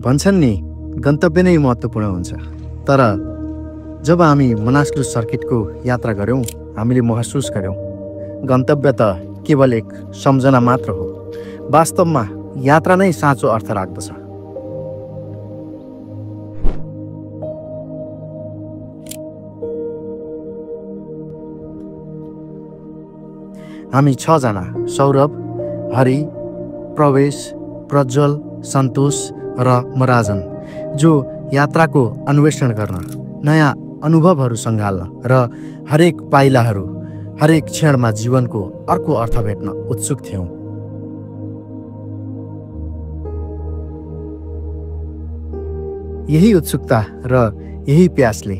भन्छन् नि गन्तव्य नै महत्त्वपूर्ण हुन्छ। तर जब हामी मनासलु सर्किटको यात्रा गऱ्यौँ हामीले महसुस गऱ्यौँ गन्तव्य त केवल एक सम्झना मात्र हो। वास्तवमा यात्रा नै साँचो अर्थ राख्दछ। हामी 6 जना सौरभ, हरि, प्रवेश, प्रज्वल, सन्तोष र मराजन जो यात्राको अन्वेषण गर्न, नयाँ अनुभवहरू सङ्घाल्न र हरेक पाइलाहरू हरेक क्षणमा जीवनको अर्को अर्थ भेट्न उत्सुक थियौँ। यही उत्सुकता र यही प्यासले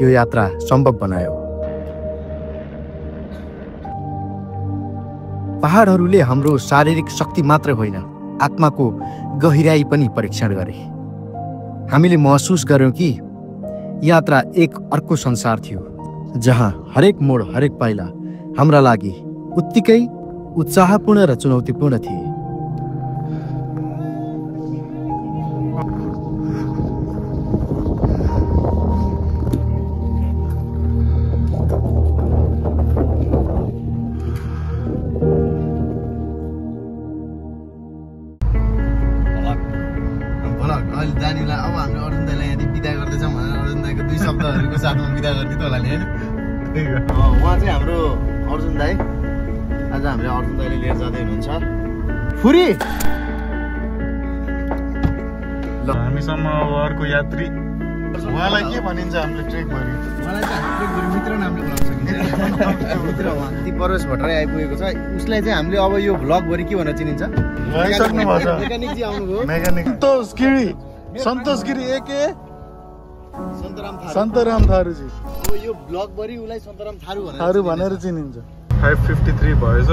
यो यात्रा सम्भव बनायो। पहाडहरूले हाम्रो शारीरिक शक्ति मात्र होइन आत्माको गहिराई पनि परीक्षण गरे। हामीले महसुस गर्यौँ कि यात्रा एक अर्को संसार थियो जहाँ हरेक मोड हरेक पाइला हाम्रा लागि उत्तिकै उत्साहपूर्ण र चुनौतीपूर्ण थिए। उहाँ चाहिँ हाम्रो अर्जुन दाई। आज हामीले अर्जुन दाईले लिएर जाँदै हुनुहुन्छ फुरी। ल हामीसम्म अब अर्को यात्री उहाँलाई के भनिन्छ हाम्रो ट्रेकभरि? मलाई चाहिँ हाम्रो ट्रेकभरि मित्र नामले भन्न सकिन्छ। मित्र उहाँ ती परवेश भट्टराई आइपुगेको छ। उसलाई चाहिँ हामीले अब यो भ्लगभरि के भनेर चिनिन्छ? भइसक्नु भएको छ। मेकानिक जी आउनुभयो। मेकानिक सन्तोष गिरी एके सन्तराम थारूजी। अब यो ब्लगभरि उसलाई सन्तराम थारू भनेर चिनिन्छ। 5:53 भएछ।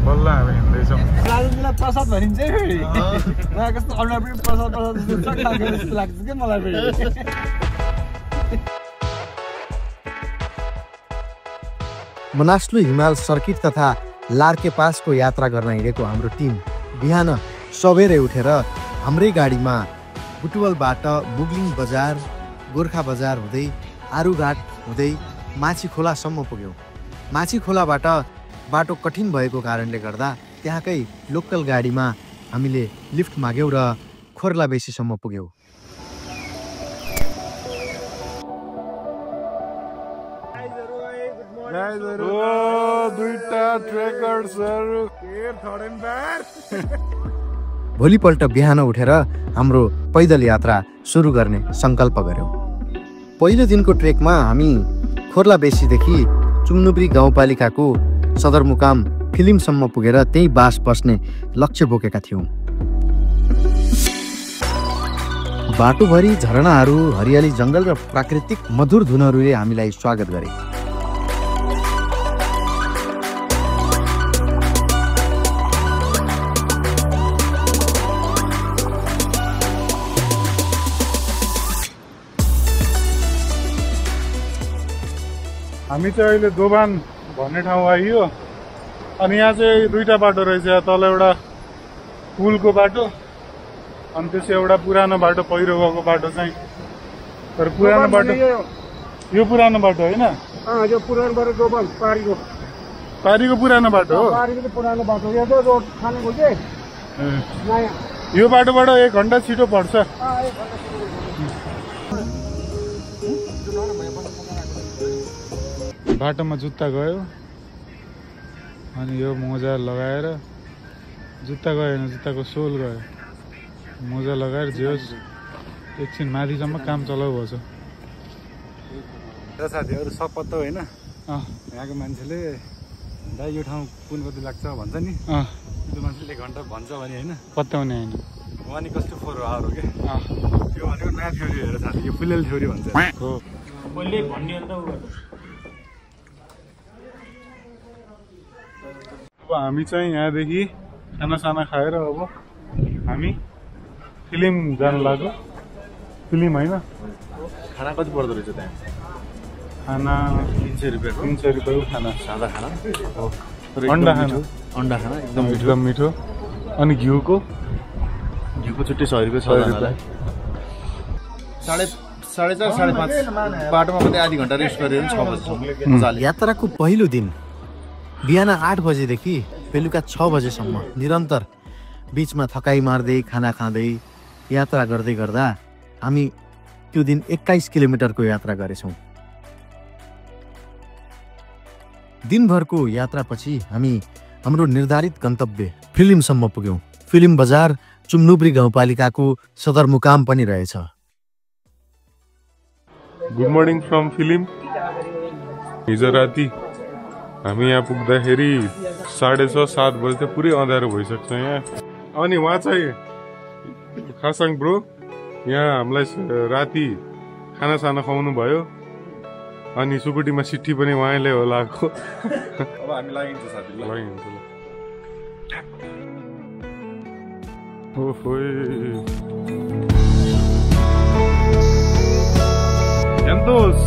बल्ल हामी हिँड्दैछौँ। राजनीतिलाई प्रसाद भनिन्छ है फेरि। मलाई कस्तो अनुहार प्रसाद जस्तो लाग्छ के मलाई फेरि। मनासलु हिमाल सर्किट तथा लार्के पासको यात्रा गर्न हिँडेको हाम्रो टिम बिहान सबेरै उठेर हाम्रै गाडीमा बुटवलबाट बुगलिङ बजार, गोर्खा बजार हुँदै आरुघाट हुँदै माछी खोलासम्म पुग्यौँ। माछी खोलाबाट बाटो कठिन भएको कारणले गर्दा त्यहाँकै लोकल गाडीमा हामीले लिफ्ट माग्यौँ र खोर्ला बेसीसम्म पुग्यौँ। भोलिपल्ट बिहान उठेर हाम्रो पैदल यात्रा सुरु गर्ने सङ्कल्प गर्यौँ। पहिलो दिनको ट्रेकमा हामी खोर्ला बेसीदेखि चुम्नुब्री गाउँपालिकाको सदरमुकाम फिल्मसम्म पुगेर त्यही बास बस्ने लक्ष्य बोकेका थियौँ। बाटोभरि झरनाहरू, हरियाली जङ्गल र प्राकृतिक मधुर धुनहरूले हामीलाई स्वागत गरे। हामी चाहिँ अहिले दोभान भन्ने ठाउँ आइयो। अनि यहाँ चाहिँ दुईटा बाटो रहेछ। तल एउटा पुलको बाटो अनि त्यसै एउटा पुरानो बाटो, पहिरो गएको बाटो चाहिँ। तर पुरानो बाटो यो पुरानो बाटो होइन? यो पुरानो बाटो दोभान पारीको पुरानो बाटो हो। पारीको पुरानो बाटो यो त रोड खानेको के नयाँ। यो बाटोबाट 1 घन्टा छिटो पर्छ। बाटोमा जुत्ता गयो अनि यो मोजा लगाएर, जुत्ता गएन, जुत्ताको सोल गयो, मोजा लगाएर जेहोस् एकछिन माथिसम्म काम चलाउ भएछ। साथीहरू सब पत्ता होइन? यहाँको मान्छेले दाइ यो ठाउँ कुन कति लाग्छ भन्छ नि। त्यो मान्छेले 1 घन्टा भन्छ भने होइन, पत्याउने होइन। वान इक्वल्स टु 4 आवर हो क्या। यो भनेको नयाँ थ्योरी हेर साथी, यो फुलेल थ्योरी भन्छ हो। मैले भन्ने अन्त अब हामी चाहिँ यहाँदेखि खानासाना खाएर अब हामी फिल्म जानु लाग्यो। फिल्म होइन, खाना कति पर्दो रहेछ त्यहाँ? खाना 300 रुपियाँ। 300 रुपियाँको खाना, सादा खाना, अन्डा खाना, अन्डा खाना एकदम मिठो। अनि घिउको छुट्टै 100 रुपियाँ छ। 4:30 5:30 बाटोमा पनि आधी घन्टा रेस्ट गरेर 6 बजेसम्म। यात्राको पहिलो दिन बिहान 8 बजेदेखि बेलुका 6 बजेसम्म निरन्तर बिचमा थकाइ मार्दै खाना खाँदै यात्रा गर्दै गर्दा हामी त्यो दिन 21 किलोमिटरको यात्रा गरेछौँ। दिनभरको यात्रापछि हामी हाम्रो निर्धारित गन्तव्य फिल्मसम्म पुग्यौँ। फिल्म बजार चुम्नुब्री गाउँपालिकाको सदरमुकाम पनि रहेछ। Good morning from film. हिजो राति हामी यहाँ पुग्दाखेरि 6:30 7 बजे त पुरै अँध्यारो भइसक्छ यहाँ। अनि उहाँ चाहिँ खासाङ ब्रो यहाँ हामीलाई राति खानासाना खुवाउनु भयो। अनि सुकुटीमा सिट्ठी पनि उहाँले हो लगाएको। अब हामी लागिन्छ साथीहरु लागिन्छ ल। ओहोइ Entos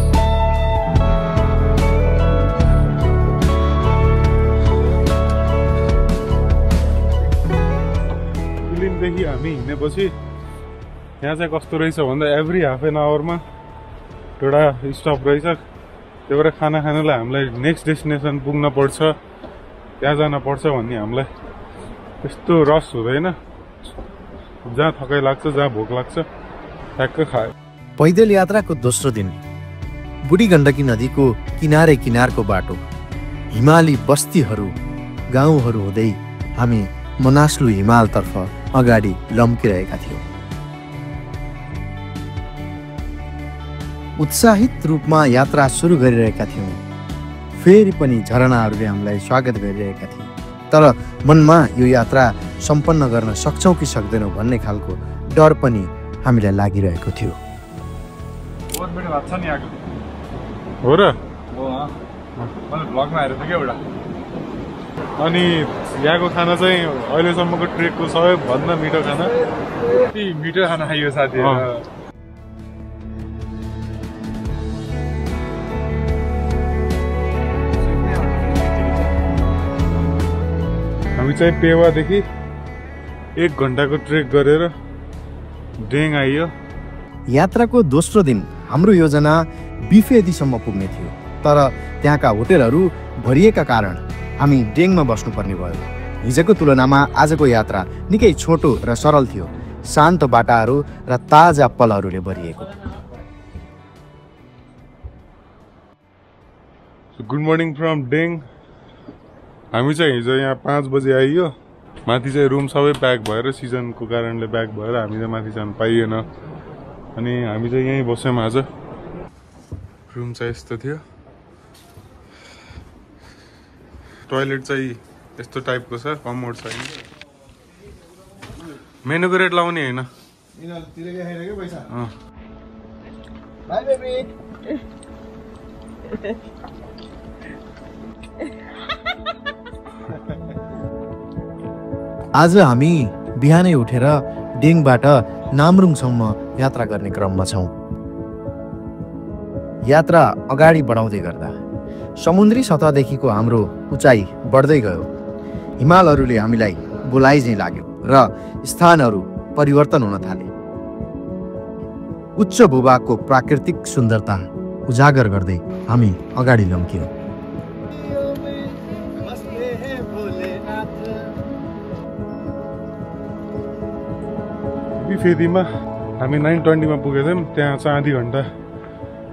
फिल्मदेखि हामी हिँडेपछि यहाँ चाहिँ कस्तो रहेछ भन्दा एभ्री हाफ एन आवरमा एउटा स्टप रहेछ। त्यो भएर खाना खानुलाई हामीलाई नेक्स्ट डेस्टिनेसन पुग्न पर्छ, त्यहाँ जान पर्छ भन्ने हामीलाई त्यस्तो रस हुँदैन। जहाँ थकाइ लाग्छ, जहाँ भोक लाग्छ ठ्याक्क खायो। पैदल यात्राको दोस्रो दिन बुढी गण्डकी नदीको किनारे किनारको बाटो, हिमाली बस्तीहरू, गाउँहरू हुँदै हामी मनास्लु हिमालतर्फ अगाडि लम्किरहेका थियौँ। उत्साहित रूपमा यात्रा सुरु गरिरहेका थियौँ। फेरि पनि झरनाहरूले हामीलाई स्वागत गरिरहेका थिए। तर मनमा यो यात्रा सम्पन्न गर्न सक्छौँ कि सक्दैनौँ भन्ने खालको डर पनि हामीलाई लागिरहेको थियो। हो र ब्लगमा हेरेको थिएँ एउटा। अनि यहाँको खाना चाहिँ अहिलेसम्मको ट्रेकको सबैभन्दा मिठो खाना। मिठो खाना खाइयो साथीहरु। हामी चाहिँ पेवादेखि 1 घन्टाको ट्रेक गरेर डेङ आइयो। यात्राको दोस्रो दिन हाम्रो योजना बिफेदीसम्म पुग्ने थियो, तर त्यहाँका होटेलहरू भरिएका कारण हामी डेङमा बस्नुपर्ने भयो। हिजोको तुलनामा आजको यात्रा निकै छोटो र सरल थियो, शान्त बाटाहरू र ताजा पलहरूले भरिएको। Good morning from Deng. हामी चाहिँ हिजो यहाँ 5 बजे आइयो। माथि चाहिँ रुम सबै प्याक भएर, सिजनको कारणले प्याक भएर हामी चाहिँ माथि जान पाइएन। अनि हामी चाहिँ यहीँ बस्यौँ आज। रुम चाहिँ यस्तो थियो। टोयलेट चाहिँ यस्तो टाइपको छ, कमोड छैन। मेनुको रेट लाउने होइन। आज हामी बिहानै उठेर डेङबाट नामरुङसम्म यात्रा गर्ने क्रममा छौँ। यात्रा अगाडि बढाउँदै गर्दा समुद्री सतहदेखिको हाम्रो उचाइ बढ्दै गयो। हिमालहरूले हामीलाई बोलाइ चाहिँ लाग्यो र स्थानहरू परिवर्तन हुन थाले। उच्च भूभागको प्राकृतिक सुन्दरता उजागर गर्दै हामी अगाडि लम्कियौँ। बिफेदीमा हामी 9:20 पुगेको थियौँ। त्यहाँ चाहिँ आधी घन्टा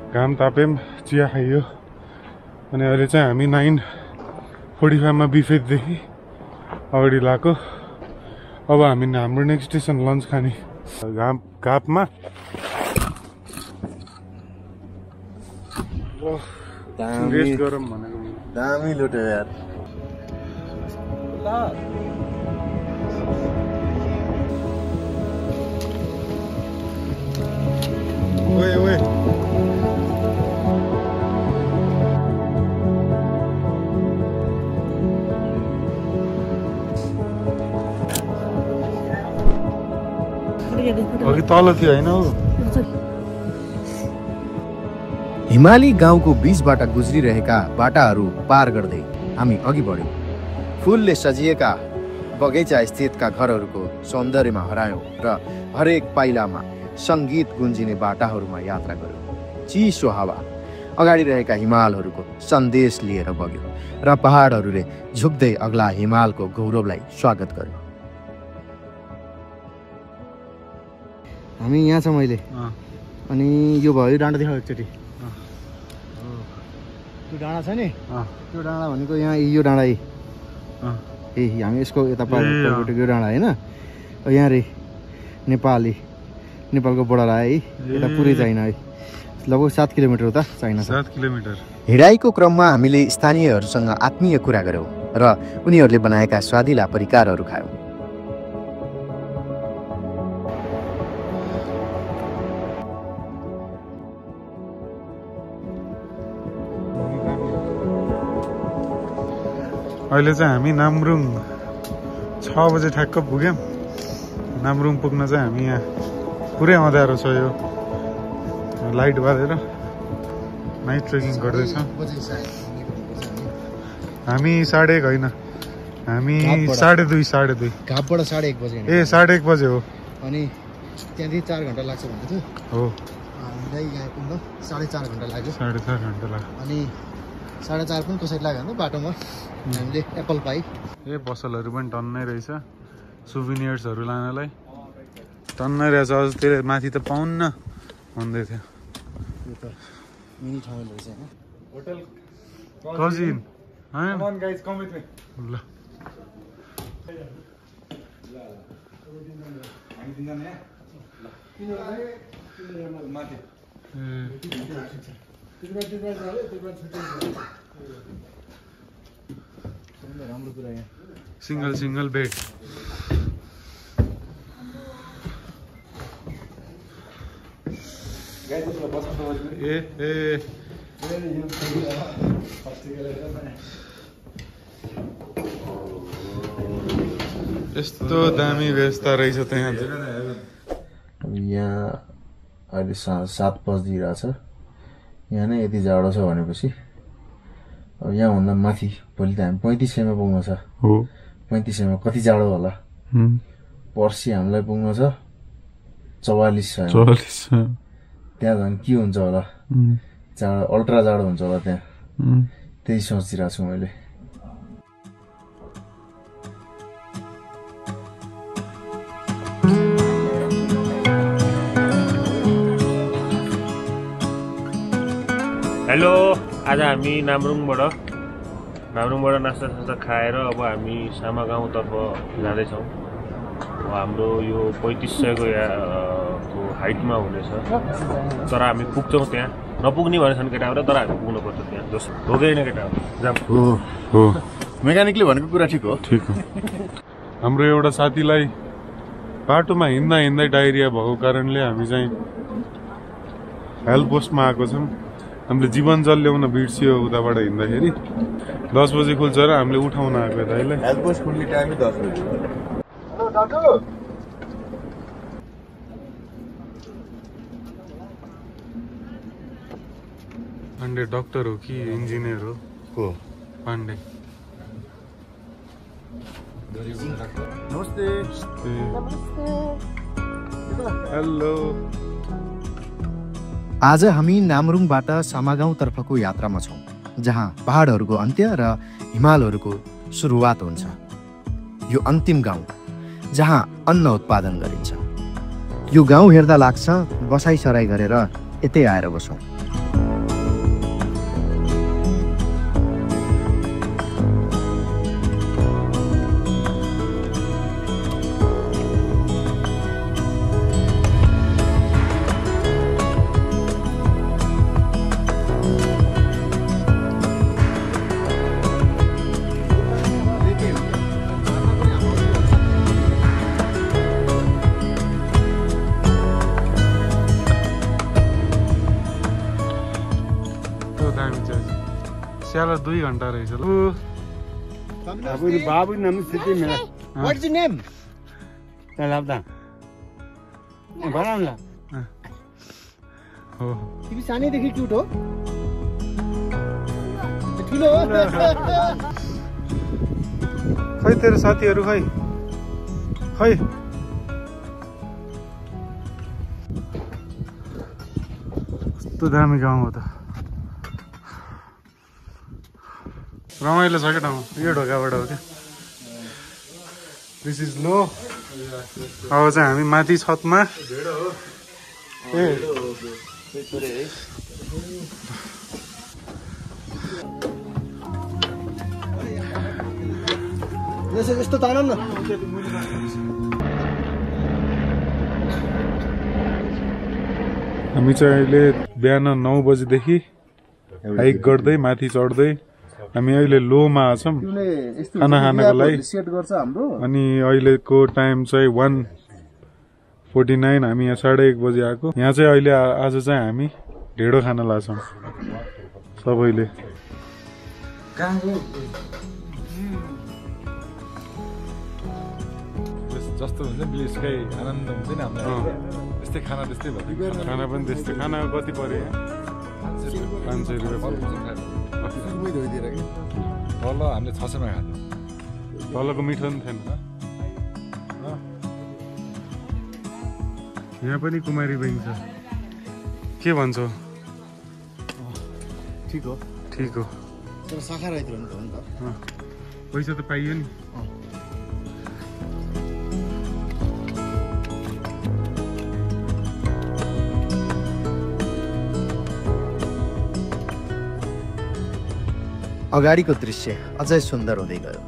घाम ताप्यौँ, चिया खाइयो। अनि अहिले चाहिँ हामी 9:45 बिफेददेखि अगाडि लागेको। अब हामी हाम्रो नेक्स्ट स्टेसन लन्च खाने घापमा। रेस्ट गरौँ भनेको। दामी लुट्यो यार। ओए ओए अघि तल थियो होइन? हिमाली गाउँको बीचबाट गुज्रिरहेका बाटाहरू पार गर्दै हामी अघि बढ्यौँ। फुलले सजिएका बगैँचा स्थितका घरहरूको सौन्दर्यमा हरायौँ र हरेक पाइलामा सङ्गीत गुन्जिने बाटाहरूमा यात्रा गर्यो। चिसो हावा अगाडि रहेका हिमालहरूको सन्देश लिएर बग्यो र पहाडहरूले झुक्दै अग्ला हिमालको गौरवलाई स्वागत गर्यो। हामी यहाँ छ मैले अनि यो भयो यो डाँडा देखाऊ एकचोटि। त्यो डाँडा छ नि त्यो डाँडा भनेको यहाँ यो डाँडा ए हामी यसको यता यो डाँडा होइन यहाँ रे नेपालको बोर्डर आयो है यता पुरै चाइना है लगभग 7 किलोमिटर उता चाइना 7 किलोमिटर। हिँडाइको क्रममा हामीले स्थानीयहरूसँग आत्मीय कुरा गर्यौँ र उनीहरूले बनाएका स्वादिला परिकारहरू खायौँ। अहिले चाहिँ हामी नामरुङ 6 बजे ठ्याक्क पुग्यौँ। नामरुङ पुग्न चाहिँ हामी यहाँ पुरै अँध्यारो छ। यो लाइट बालेर नाइट ट्रेकिङ गर्दैछ। हामी 1:30 होइन हामी 2:30 घापबाट 1:30 बजे ए 1:30 बजे हो अनि त्यहाँदेखि 4 घन्टा लाग्छ भन्दै थियो हो। हामीलाई यहाँ पुग्न 4.5 घन्टा लाग्यो। 4.5 घन्टा लाग्यो अनि 4.5 पनि कसरी लाग्यो भने बाटोमा हामीले एप्पल पाई ए पसलहरू पनि टन्नै रहेछ सुभिनियर्सहरू लानलाई टन्नै रहेछ। अझ त्यसले माथि त पाउन्न भन्दै थियो। यो त मिनी ठाउँ रहेछ हैन hotel cousin Come on guys, come with me. ल राम्रो कुरा यहाँ सिंगल बेड ए यस्तो दामी व्यवस्था रहेछ त्यहाँ। यहाँ अहिले 7 बजिरहेछ। यहाँ नै यति जाडो छ भनेपछि अब यहाँभन्दा माथि भोलि त हामी 35 सयमा पुग्नु छ। 35 सयमा कति जाडो होला। पर्सि हामीलाई पुग्नु छ 44 सय। त्यहाँ झन् के हुन्छ होला जाडो अल्ट्रा जाडो हुन्छ होला त्यहाँ। त्यही सोचिरहेको छु मैले। हेलो, आज हामी नामरुङबाट नास्ता खाएर अब हामी सामा गाउँतर्फ जाँदैछौँ। हाम्रो यो 3500 को हाइटमा हुनेछ तर हामी पुग्छौँ त्यहाँ। नपुग्ने भनेछन् केटाहरू तर हामी पुग्नुपर्छ त्यहाँ। जस्तो हो कि होइन केटाहरू? हो मेकानिकले भनेको कुरा ठिक हो। ठिक हो। हाम्रो एउटा साथीलाई बाटोमा हिँड्दा डायरिया भएको कारणले हामी चाहिँ हेल्थ पोस्टमा आएको छौँ। हामीले जीवन जल ल्याउन बिर्सियो उताबाट हिँड्दाखेरि। 10 बजे खुल्छ र हामीले उठाउन आएको दाइलाई। हेल्थ पोस्ट खुल्ने टाइमै 10 बजे। हेलो दाजु। पाण्डे डक्टर हो कि इन्जिनियर हो? को पाण्डे। नमस्ते। हेलो। आज हामी नामरुङबाट सामागाउँतर्फको यात्रामा छौँ जहाँ पहाडहरूको अन्त्य र हिमालहरूको सुरुवात हुन्छ। यो अन्तिम गाउँ जहाँ अन्न उत्पादन गरिन्छ। यो गाउँ हेर्दा लाग्छ बसाइसराई गरेर यतै आएर बसौँ। स्याला 2 घन्टा रहेछ। ल बाबु नाम सिटी मेरा। What is your name? लाब्दा भनौँ ल। हो तिमी सानैदेखि क्युट हो? ठुलो हो? खै तेरो साथीहरू खै कस्तो दामी गाउँ हो त रमाइलो छ क्या ठाउँ यो ढोकाबाट हो क्या दिस इज लो अब चाहिँ हामी माथि छतमा ए यस्तो तान न हामी चाहिँ अहिले बिहान 9 बजेदेखि हाइक गर्दै माथि चढ्दै हामी अहिले लोमा छौँ खाना खानको लागि अनि अहिलेको टाइम चाहिँ 1:49 हामी यहाँ 1:30 बजे आएको यहाँ चाहिँ अहिले आज चाहिँ हामी ढेँडो खान लाग्छौँ सबैले जस्तो हुन्छ ब्लिसकै आनन्द हुन्छ नि हामीलाई त्यस्तै खाना त्यस्तै भयो खाना पनि त्यस्तै खाना कति पर्यो 500 रुपियाँ तल हामीले 600 मा खाँदा तलको मिठो पनि थिएन यहाँ पनि कुमारी बहिनी छ के भन्छौ ठिक हो ठिक हो तर शाखा रहित रहनु हो नि त पैसा त पाइयो नि अगाडिको दृश्य अझै सुन्दर हुँदै गयो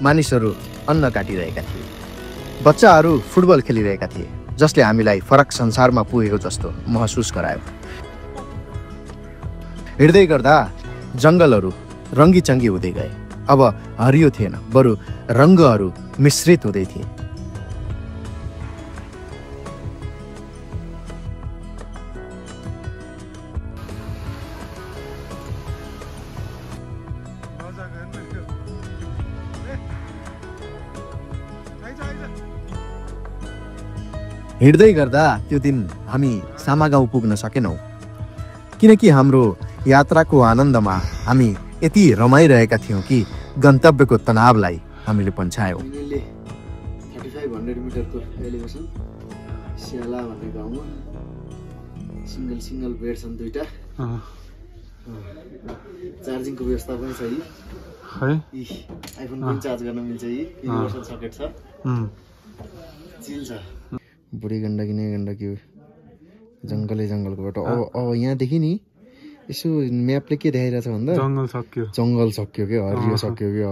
मानिसहरू अन्न काटिरहेका थिए बच्चाहरू फुटबल खेलिरहेका थिए जसले हामीलाई फरक संसारमा पुगेको जस्तो महसुस गरायो हिँड्दै गर्दा जङ्गलहरू रङ्गीचङ्गी हुँदै गए अब हरियो थिएन बरु रङ्गहरू मिश्रित हुँदै थिए हिँड्दै गर्दा त्यो दिन हामी सामागाउँ पुग्न सकेनौँ किनकि हाम्रो यात्राको आनन्दमा हामी यति रमाइरहेका थियौँ कि गन्तव्यको तनावलाई हामीले पन्छायौँ 3500 मिटरको एलिभेसन स्याला भन्ने गाउँमा सिंगल बेड छन् दुईटा चार्जिङको व्यवस्था पनि छ है आइफोन पनि चार्ज गर्न मिल्छ युनिभर्सल सकेट छ चिल छ बुढी गण्डकी नै गण्डकी जङ्गलको बाटो अब यहाँदेखि नि यसो म्यापले के देखाइरहेछ भन्दा जङ्गल सक्यो क्या हरियो सक्यो क्या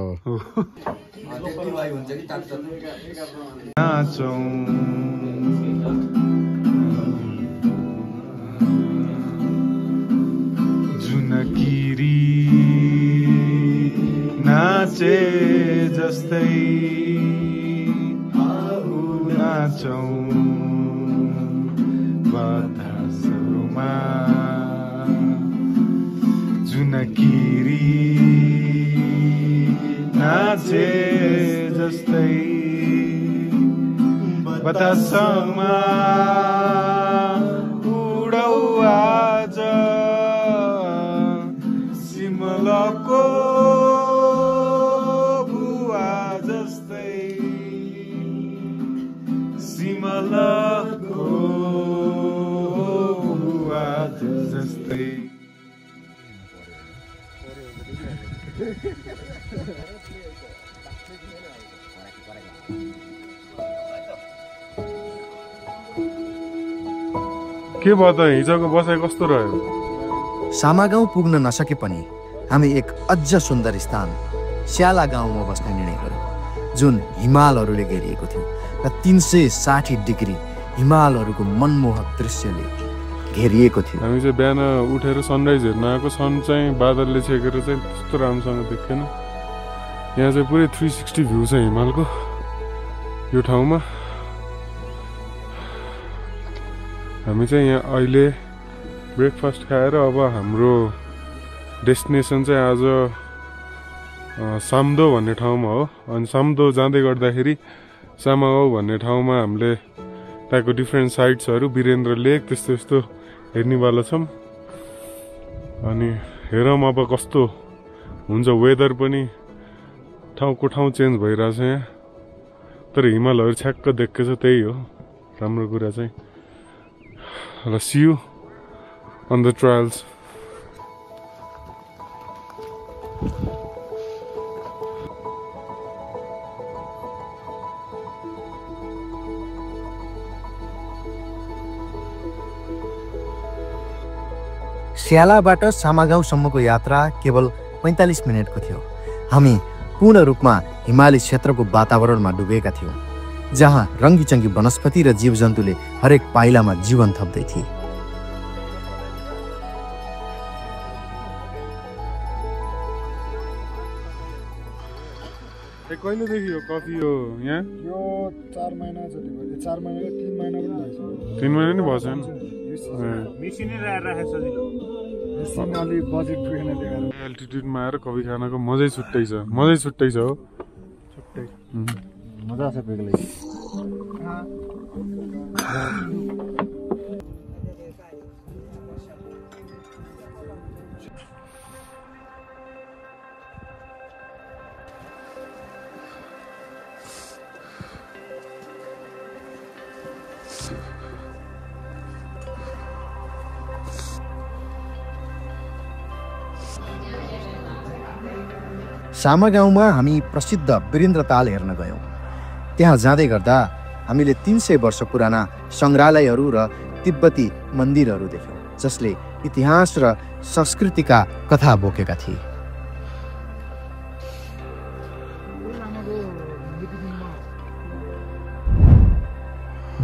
जुनकिरी नाचे जस्तै नाचौं बतासमा जुनकिरी नाचे जस्तै बतासमा उडौ आज सिमलको भुवा जस्तै सिमलको भुवा जस्तै के भयो त हिजोको बसाइ कस्तो रह्यो सामागाउँ पुग्न नसके पनि हामी एक अझ सुन्दर स्थान स्याला गाउँमा बस्ने निर्णय गर्यौँ जुन हिमालहरूले घेरिएको थियो र 360 डिग्री हिमालहरूको मनमोहक दृश्यले घेरिएको थियो हामी चाहिँ बिहान उठेर सनराइज हेर्न आएको सन चाहिँ बादलले छेकेर चाहिँ त्यस्तो राम्रोसँग देखेन यहाँ चाहिँ पुरै 360 भ्यू छ हिमालको यो ठाउँमा हामी चाहिँ यहाँ अहिले ब्रेकफास्ट खाएर अब हाम्रो डेस्टिनेसन चाहिँ आज साम्दो भन्ने ठाउँमा हो अनि साम्दो जाँदै गर्दाखेरि सामागाउँ भन्ने ठाउँमा हामीले त्यहाँको डिफ्रेन्ट साइट्सहरू वीरेन्द्र लेक त्यस्तो यस्तो हेर्नेवाला छौँ अनि हेरौँ अब कस्तो हुन्छ वेदर पनि ठाउँको ठाउँ चेन्ज भइरहेछ यहाँ तर हिमालहरू छ्याक्क देखेको छ त्यही हो राम्रो कुरा चाहिँ र सियु on the trials. स्यालाबाट सामागाउँसम्मको यात्रा केवल 45 मिनेटको थियो। हामी पूर्ण रूपमा हिमाली क्षेत्रको वातावरणमा डुबेका थियौँ, जहाँ रङ्गीचङ्गी वनस्पति र जीवजन्तुले हरेक पाइलामा जीवन थप्दै थिए। कहिलेदेखि यो कफी हो यहाँ? यो 4 महिना जति भयो। 4 महिना 3 महिना पनि भइसक्यो। 3 महिना नि भएछ नि। मेसिनै राखेर सजिलो। मेसिन अलि बजेट पुगेन त्यहाँ। एल्टिट्युडमा आएर कफी खानको मजै छुट्टै छ। मजै छुट्टै छ हो। छुट्टै मजा आउँछ बेग्लै। सामागाउँमा हामी प्रसिद्ध वीरेन्द्र ताल हेर्न गयौँ। त्यहाँ जाँदै गर्दा हामीले 300 वर्ष पुराना सङ्ग्रहालयहरू र तिब्बती मन्दिरहरू देख्यौँ, जसले इतिहास र संस्कृतिका कथा बोकेका थिए।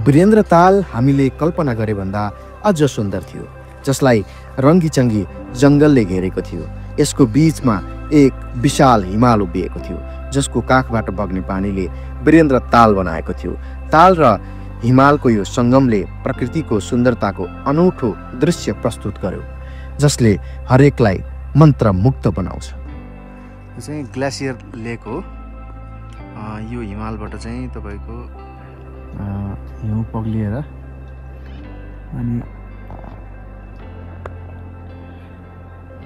वीरेन्द्र ताल हामीले कल्पना गरे भन्दा अझ सुन्दर थियो, जसलाई रङ्गीचङ्गी जङ्गलले घेरेको थियो। यसको बीचमा एक विशाल हिमाल उभिएको थियो, जसको काखबाट बग्ने पानीले वीरेन्द्र ताल बनाएको थियो। ताल र हिमालको यो सङ्गमले प्रकृतिको सुन्दरताको अनौठो दृश्य प्रस्तुत गर्यो, जसले हरेकलाई मन्त्रमुग्ध बनाउँछ। यो चाहिँ ग्लेसियर लेक हो। यो हिमालबाट चाहिँ तपाईँको हिउँ पग्लिएर अनि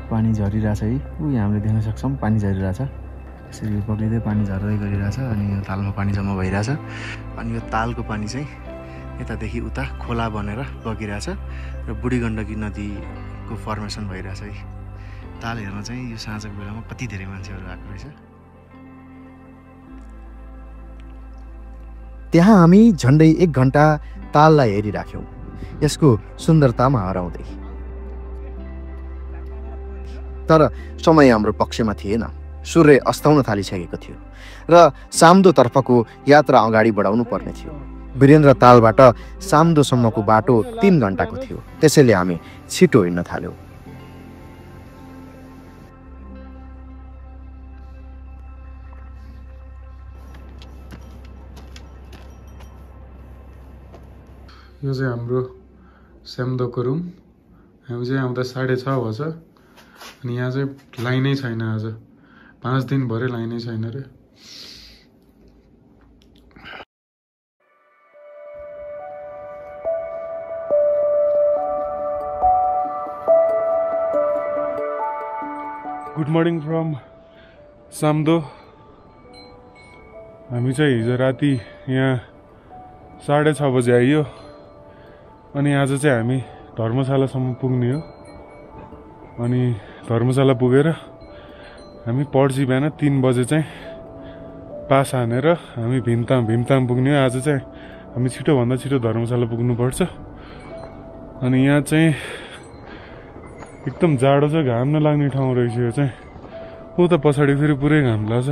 पानी झरिरहेछ है। यहाँ हामीले देख्न सक्छौँ पानी झरिरहेछ। यसरी पग्लिँदै पानी झर्दै गरिरहेछ अनि यो तालमा पानी जम्मा भइरहेछ। अनि यो तालको पानी चाहिँ यतादेखि उता खोला बनेर बगिरहेछ र बुढी गण्डकी नदीको फर्मेसन भइरहेछ है। ताल हेर्न चाहिँ यो साँझको बेलामा कति धेरै मान्छेहरू आएको रहेछ। त्यहाँ हामी झन्डै 1 घन्टा ताललाई हेरिराख्यौँ, यसको सुन्दरतामा हराउँदै। तर समय हाम्रो पक्षमा थिएन। सूर्य अस्ताउन थालिसकेको थियो र साम्दोतर्फको यात्रा अगाडि बढाउनु पर्ने थियो। वीरेन्द्र तालबाट साम्दोसम्मको बाटो 3 घन्टाको थियो, त्यसैले हामी छिटो हिँड्न थाल्यौँ। यो चाहिँ हाम्रो स्याम्दोको रुम। हामी चाहिँ आउँदा 6:30 भएछ अनि यहाँ चाहिँ लाइनै छैन। आज 5 दिनभरि लाइनै छैन रे। Good morning from Samdo. हामी चाहिँ हिजो राति यहाँ 6:30 बजे आइयो अनि आज चाहिँ हामी धर्मशालासम्म पुग्ने हो। अनि धर्मशाला पुगेर हामी पर्सि बिहान 3 बजे चाहिँ पास हानेर हामी भीमताम पुग्ने हो। आज चाहिँ हामी छिटोभन्दा छिटो धर्मशाला पुग्नुपर्छ। अनि यहाँ चाहिँ एकदम जाडो छ, घाम नलाग्ने ठाउँ रहेछ यो चाहिँ। उता पछाडि फेरि पुरै घाम लाग्छ।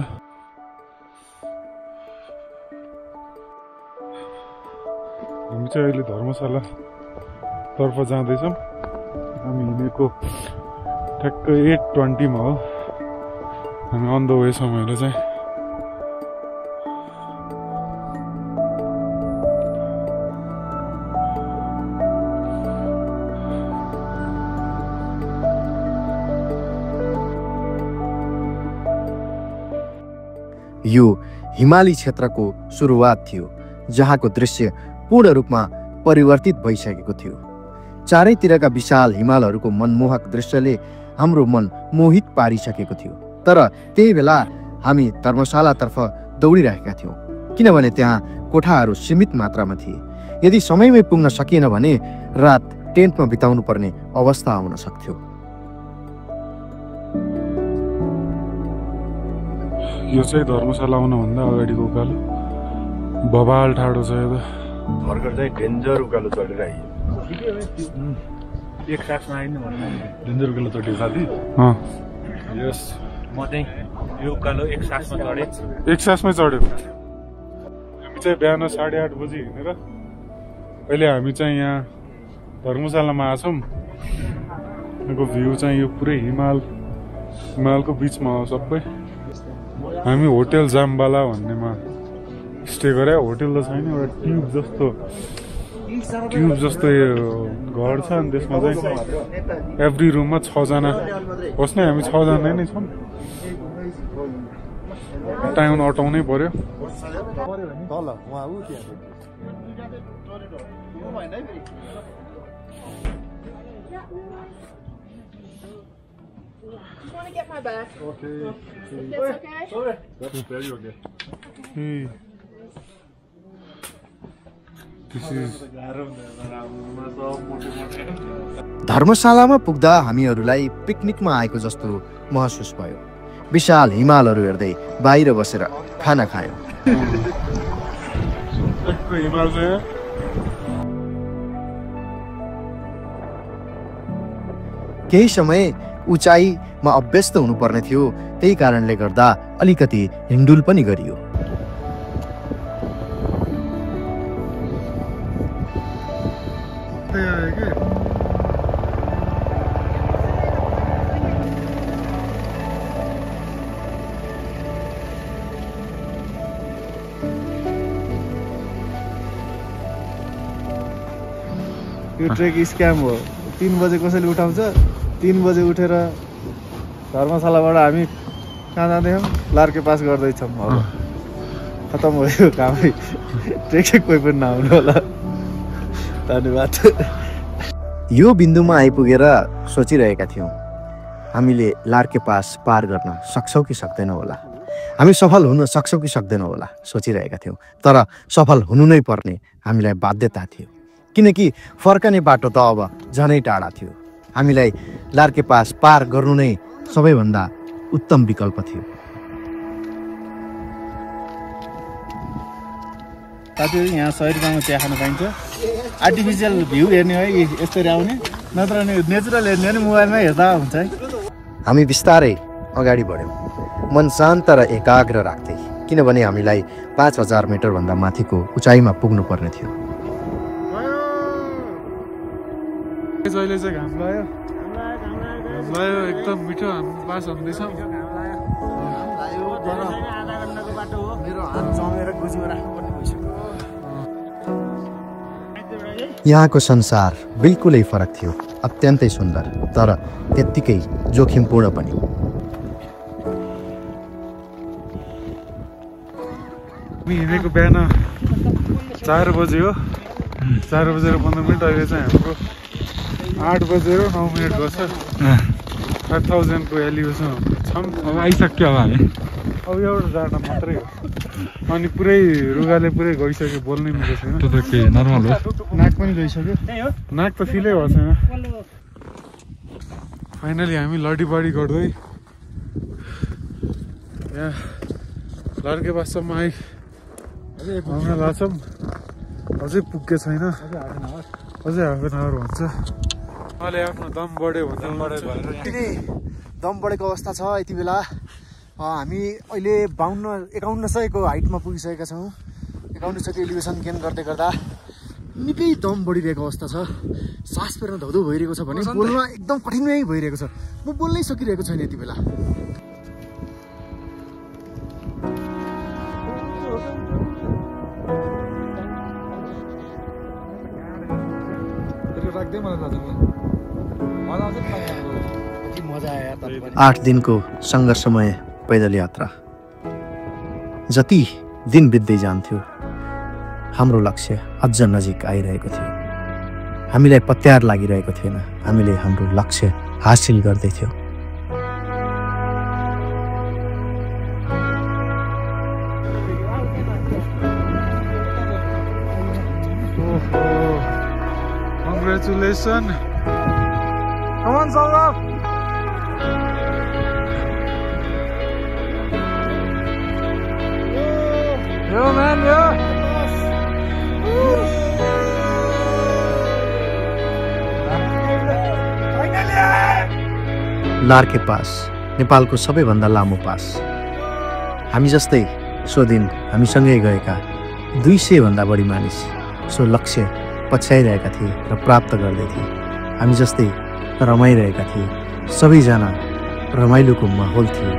हामी चाहिँ अहिले धर्मशाला तर्फ जाँदैछौँ। हामी हिँडेको ठ्याक्कै 8:20 हो। हामी अन द वे समयले चाहिँ यो हिमाली क्षेत्रको सुरुवात थियो, जहाँको दृश्य पूर्ण रूपमा परिवर्तित भइसकेको थियो। चारैतिरका विशाल हिमालहरूको मनमोहक दृश्यले हाम्रो मन मोहित पारिसकेको थियो। तर त्यही बेला हामी धर्मशालातर्फ दौडिरहेका थियौँ, किनभने त्यहाँ कोठाहरू सीमित मात्रामा थिए। यदि समयमै पुग्न सकिएन भने रात टेन्टमा बिताउनु पर्ने अवस्था आउन सक्थ्यो। यो चाहिँ धर्मशाला आउनुभन्दा अगाडिको उकालो बबाल ठाडो छ। यो त भर्खर चाहिँ डेन्जर उकालो चढेर आइयो। एक सासमा आइनु भन्नु डेन्जर उकालो चढ्यो साथी। यस म चाहिँ यो उकालो एक सासमा चढेँ। एक सासमै चढ्यो। हामी चाहिँ बिहान 8:30 बजी हिँडेर अहिले हामी चाहिँ यहाँ धर्मशालामा आछौँ। यहाँको भ्यू चाहिँ यो पुरै हिमालको बिचमा हो सबै। हामी होटेल जाम्बाला भन्नेमा स्टे गरे। होटेल त छैन, एउटा ट्युब जस्तो घर छ अनि त्यसमा चाहिँ एभ्री रुममा 6 जना बस्ने। हामी 6 जना नै छौँ। टाइम अटाउनै पर्यो। Want to get my bag? Okay. That's okay? That's very okay. Hey. This is धर्मशालामा पुग्दा हामीहरूलाई पिकनिकमा आएको जस्तो महसुस भयो। विशाल हिमालहरू हेर्दै बाहिर बसेर खाना खायौँ। हिमाल चाहिँ केही समय उचाइमा अभ्यस्त हुनुपर्ने थियो, त्यही कारणले गर्दा अलिकति हिँडुल पनि गरियो। यो ट्रेक स्क्याम हो। 3 बजे कसैले उठाउँछ, 3 बजे उठेर धर्मशालाबाट हामी कहाँ जाँदैछौँ? लार्के पास गर्दैछौँ। अब खतम भयो कामै। ट्रेकै कोही पनि नआउनु होला। धन्यवाद। यो बिन्दुमा आइपुगेर सोचिरहेका थियौँ, हामीले लार्के पास पार गर्न सक्छौँ कि सक्दैनौँ होला, हामी सफल हुन सक्छौँ कि सक्दैनौँ होला सोचिरहेका थियौँ। तर सफल हुनु नै पर्ने हामीलाई बाध्यता थियो, किनकि फर्कने बाटो त अब झनै टाढा थियो। हामीलाई लार्के पास पार गर्नु नै सबैभन्दा उत्तम विकल्प थियो। साथीहरू, यहाँ शहर गाउँमा चिया खान पाइन्छ। आर्टिफिसियल भ्यू हेर्ने है यस्तरी आउने, नत्र नि नेचुरल हेर्ने भने मोबाइलमै हेर्दा हुन्छ है। हामी बिस्तारै अगाडि बढ्यौँ, मन शान्त र एकाग्र राख्दै, किनभने हामीलाई 5000 मिटरभन्दा माथिको उचाइमा पुग्नु पर्ने थियो। अहिले चाहिँ घाम लाग्यो एकदम मिठो। हामी पास हुँदैछौँ। यहाँको संसार बिल्कुलै फरक थियो, अत्यन्तै सुन्दर तर त्यत्तिकै जोखिमपूर्ण पनि। हिँडेको बिहान 4 बजे हो। 4 बजेर 15 मिनट। अहिले चाहिँ हाम्रो 8 बजेर 9 मिनट गर्छ। 5000 को एलिभेसन छौँ। अब आइसक्यो। अब हामी अब एउटा जाडो मात्रै हो। अनि पुरै रुगाले पुरै गइसक्यो, बोल्नै मिलेको छैन। त्यो त के नर्मल हो। नाक पनि गइसक्यो। नाक त फिलै भएको छैन। फाइनली हामी लडीबडी गर्दै यहाँ लार्के पाससम्म आउन लाग्छौँ। अझै पुग्के छैन, अझै हाफ एन आवर भन्छ। अहिले आफ्नो दम बढ्यो भन्दा दम बढेको अवस्था छ यति बेला। हामी अहिले 51 को हाइटमा पुगिसकेका छौँ। 51 को एलिभेसन गेन गर्दै गर्दा निकै दम बढिरहेको अवस्था छ। सास फेर्न धौधौ भइरहेको छ भने बोल्न एकदम कठिनै भइरहेको छ। म बोल्नै सकिरहेको छैन यति बेला। मजा आयो। 8 दिनको सङ्घर्षमय पैदल यात्रा। जति दिन बित्दै जान्थ्यो, हाम्रो लक्ष्य अझ नजिक आइरहेको थियो। हामीलाई पत्यार लागिरहेको थिएन, हामीले हाम्रो लक्ष्य हासिल गर्दैथ्यौँ। Congratulations. Come on, Saurabh. Yo, man, yo. Larke pass नेपालको सबैभन्दा लामो पास। हामी जस्तै सो दिन हामीसँगै गएका 200 भन्दा बढी मानिस सो लक्ष्य पछ्याइरहेका थिए र प्राप्त गर्दै थिए। हामी जस्तै रमाइरहेका थिए। सबैजना रमाइलोको माहौल थियो।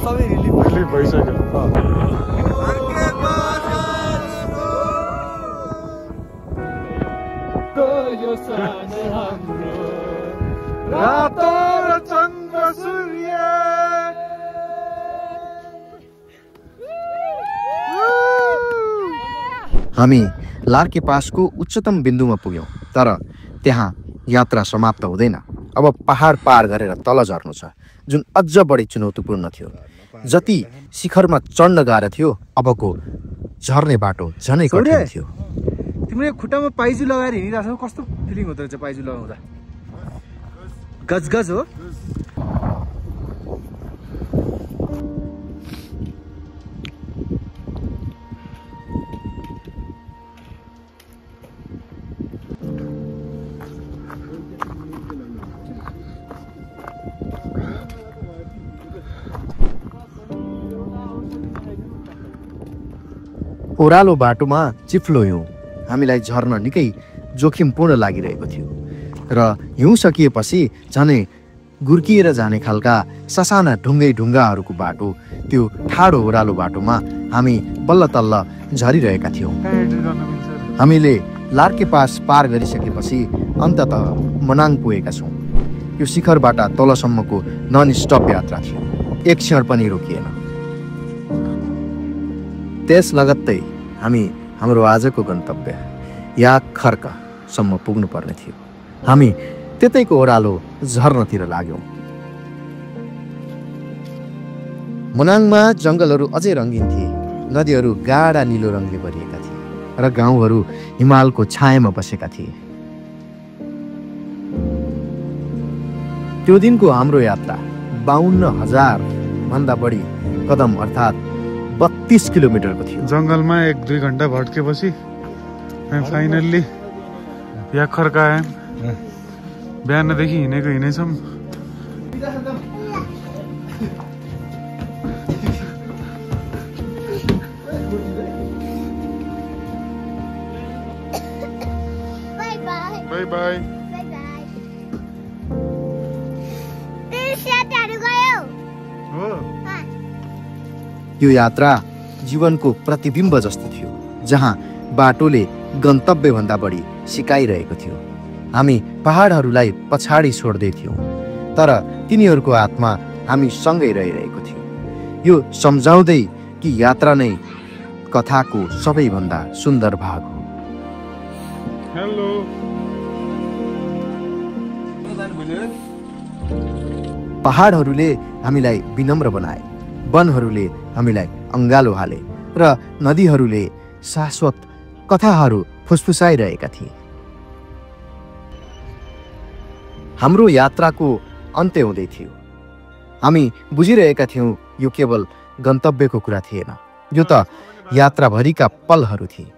सबै रिलिफ भइसक्यो। रातो र चन्द्र सूर्य हामी लार्के पासको उच्चतम बिन्दुमा पुग्यौं, तर त्यहाँ यात्रा समाप्त हुँदैन। अब पहाड पार गरेर तल झर्नु छ, जुन अझ बढी चुनौतीपूर्ण थियो। जति शिखरमा चढ्न गाह्रो थियो, अबको झर्ने बाटो झनै कठिन थियो। तिम्रो खुट्टामा पाइजु लगाएर हिँडिरहेको छौ, कस्तो फिलिङ हुँदो रहेछ पाइजु लगाउँदा? गजगज हो। ओह्रालो बाटोमा चिप्लो हिउँ हामीलाई झर्न निकै जोखिमपूर्ण लागिरहेको थियो र हिउँ सकिएपछि झनै गुर्किएर जाने खालका ससाना ढुङ्गाहरूको बाटो, त्यो ठाडो ओह्रालो बाटोमा हामी बल्ल तल्ल झरिरहेका थियौँ। हामीले लार्के पास पार गरिसकेपछि अन्ततः मनाङ पुगेका छौँ। यो शिखरबाट तलसम्मको नन स्टप यात्रा थियो, एक क्षण पनि रोकिएन। त्यस लगत्तै हामी हाम्रो आजको गन्तव्य या खर्कसम्म पुग्नु पर्ने थियो। हामी त्यतैको ओह्रालो झर्नतिर लाग्यौँ। मनाङमा जङ्गलहरू अझै रङ्गीन थिए, नदीहरू गाढा निलो रङले भरिएका थिए र गाउँहरू हिमालको छायामा बसेका थिए। त्यो दिनको हाम्रो यात्रा 52,000 भन्दा बढी कदम अर्थात् 32 किलोमिटरको थियो। जङ्गलमा 1-2 घण्टा भट्केपछि फाइनल्ली या खर्का आयौँ। बिहानदेखि हिँडेछौँ। By by. यो यात्रा जीवनको प्रतिबिम्ब जस्तो थियो, जहाँ बाटोले गन्तव्यभन्दा बढी सिकाइरहेको थियो। हामी पहाडहरूलाई पछाडि छोड्दै थियौँ, तर तिनीहरूको आत्मा हामी सँगै रहिरहेको थियो। यो सम्झाउँदै कि यात्रा नै कथाको सबैभन्दा सुन्दर भाग हो। हेलो। पहाडहरूले हामीलाई विनम्र बनाए, वनहरूले हामीलाई अङ्गालो हाले र नदीहरूले शाश्वत कथाहरू फुसफुसाइरहेका थिए। हाम्रो यात्राको अन्त्य हुँदै थियो। हामी बुझिरहेका थियौँ यो केवल गन्तव्यको कुरा थिएन, यो त यात्राभरिका पलहरू थिए।